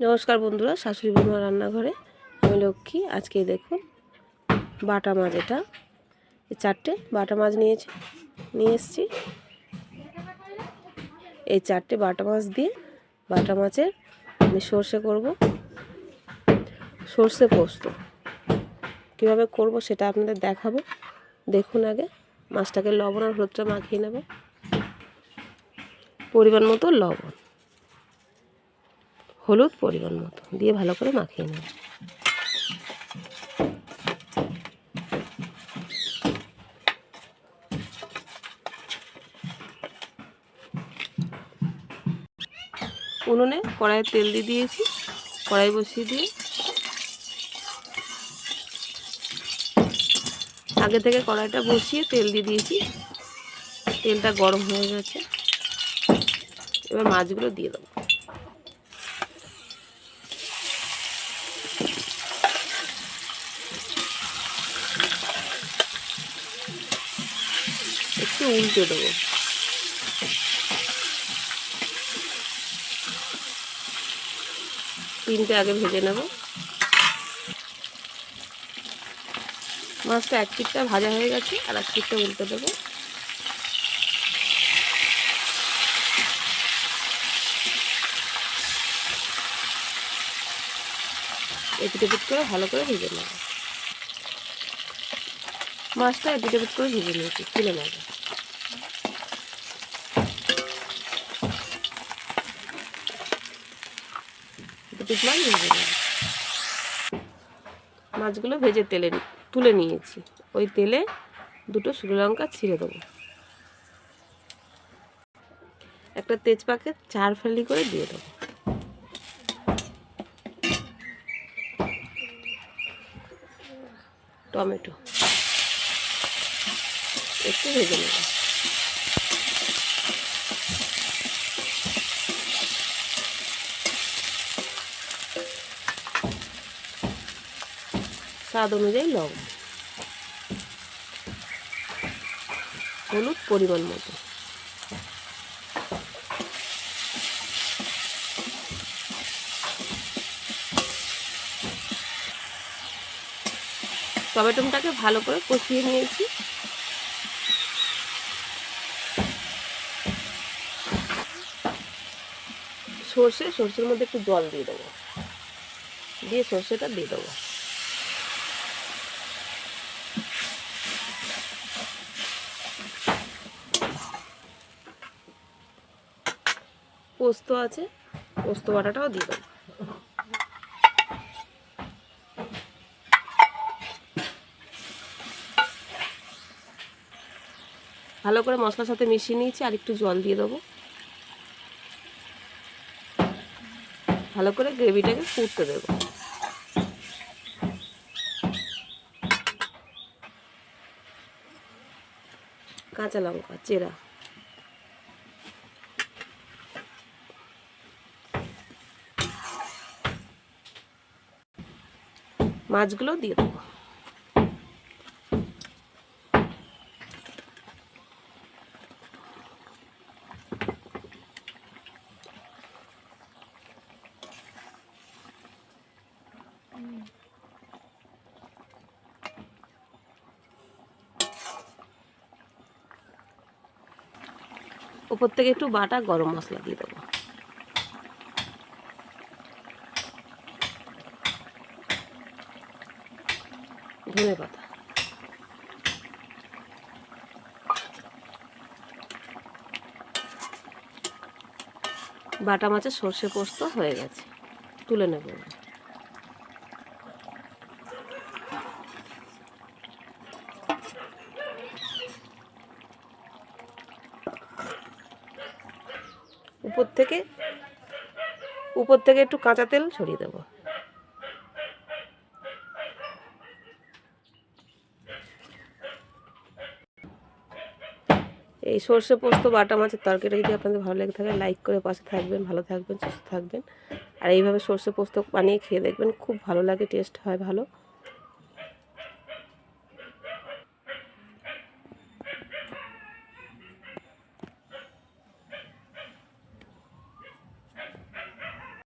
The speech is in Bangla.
নমস্কার বন্ধুরা, শাশুড়ি বৌমা রান্নাঘরে আমি লক্ষ্মী। আজকে দেখুন বাটা মাছ, এটা এই 4টে বাটা মাছ নিয়ে এসেছি। এই 4টে বাটা মাছ দিয়ে বাটা মাছের আমি সর্ষে করব, সর্ষে পোস্ত। কীভাবে করব সেটা আপনাদের দেখাবো। দেখুন, আগে মাছটাকে লবণ আর হলুদটা মাখিয়ে নেব। পরিমাণ মতো লবণ, হলুদ পরিমাণ মতো দিয়ে ভালো করে মাখিয়ে নেব। উনুনে কড়াইয়ে তেল দিয়ে দিয়েছি। কড়াই বসিয়ে দিয়ে আগে থেকে কড়াইটা বসিয়ে তেল দিয়ে দিয়েছি। তেলটা গরম হয়ে গেছে, এবার মাছগুলো দিয়ে দেবো। একটু উল্টে দেবো। তিনটে আগে ভেজে নেব। মাছটা এক পিঠটা ভাজা হয়ে গেছে, আর এক পিঠটা উল্টে দেবো। এপিট এপিট করে ভালো করে ভেজে নেব। মাছটা এপিট এপিট করে ভেজে নিয়েছি, তুলে নেব। এপিট মাছ ভেজে নেব। মাছগুলো ভেজে তেলে তুলে নিয়েছি। ওই তেলে দুটো শুকনো লঙ্কা ছিঁড়ে দেবো। একটা তেজপাতা 4 ফালি করে দিয়ে দেবো। টমেটো একটু ভেজে নেব। স্বাদ অনুযায়ী লবণ, হলুদ পরিমাণ মতো। টমেটোটাকে ভালো করে কষিয়ে নিয়েছি। সর্ষের মধ্যে একটু জল দিয়ে দেবো, দিয়ে সর্ষেটা দিয়ে দেবো। পোস্ত আছে, পোস্ত বাটাটাও দিয়ে দেবো। ভালো করে মশলার সাথে মিশিয়ে নিয়েছি, আর একটু জল দিয়ে দেবো। ভালো করে গ্রেভিটাকে ফুটতে দেবো। কাঁচা লঙ্কা চেরা, মাছগুলো দিয়ে দেবো। উপর থেকে একটু বাটা গরম মশলা দিয়ে দেবো। ধনে পাতা, বাটা মাছের সর্ষে পোস্ত হয়ে গেছে, তুলে নেব। উপর থেকে একটু কাঁচা তেল ছড়িয়ে দেবো। এই সর্ষে পোস্ত বাটা মাছের তরকারিটা যদি আপনাদের ভালো লেগে থাকে, লাইক করে পাশে থাকবেন। ভালো থাকবেন, সুস্থ থাকবেন। আর এইভাবে সর্ষে পোস্ত বানিয়ে খেয়ে দেখবেন, খুব ভালো লাগে, টেস্ট হয় ভালো।